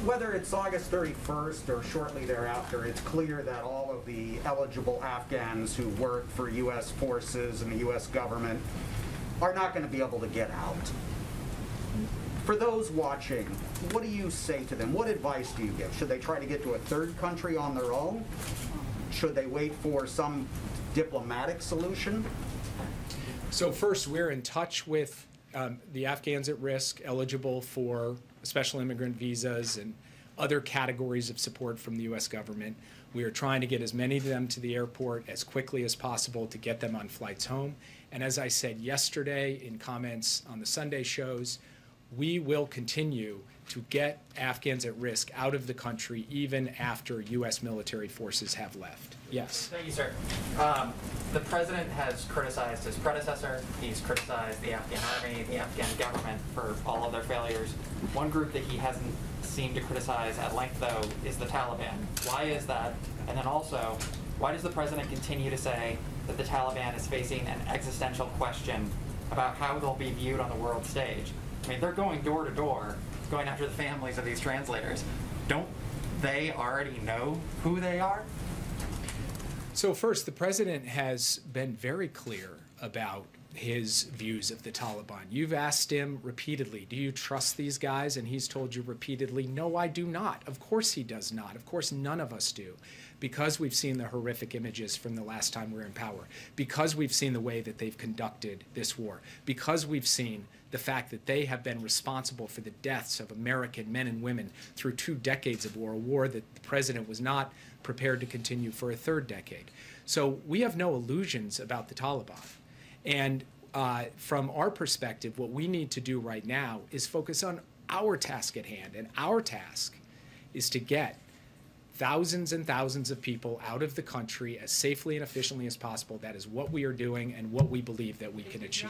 Whether it's August 31st or shortly thereafter, it's clear that all of the eligible Afghans who work for U.S. forces and the U.S. government are not going to be able to get out. For those watching, what do you say to them? What advice do you give? Should they try to get to a third country on their own? Should they wait for some diplomatic solution? So first, we're in touch with the Afghans at risk eligible for special immigrant visas and other categories of support from the U.S. government. We are trying to get as many of them to the airport as quickly as possible to get them on flights home. And as I said yesterday in comments on the Sunday shows, we will continue to get Afghans at risk out of the country even after U.S. military forces have left. Yes. Thank you, sir. The president has criticized his predecessor. He's criticized the Afghan army, the Afghan government for all of their failures. One group that he hasn't seemed to criticize at length, though, is the Taliban. Why is that? And then also, why does the president continue to say that the Taliban is facing an existential question about how they'll be viewed on the world stage? I mean, they're going door to door, going after the families of these translators. Don't they already know who they are? So first, the president has been very clear about his views of the Taliban. You've asked him repeatedly, do you trust these guys? And he's told you repeatedly, no, I do not. Of course he does not. Of course none of us do, because we've seen the horrific images from the last time we were in power, because we've seen the way that they've conducted this war, because we've seen the fact that they have been responsible for the deaths of American men and women through 2 decades of war, a war that the president was not prepared to continue for a 3rd decade. So we have no illusions about the Taliban. And from our perspective, what we need to do right now is focus on our task at hand. And our task is to get thousands and thousands of people out of the country as safely and efficiently as possible. That is what we are doing and what we believe that we can achieve.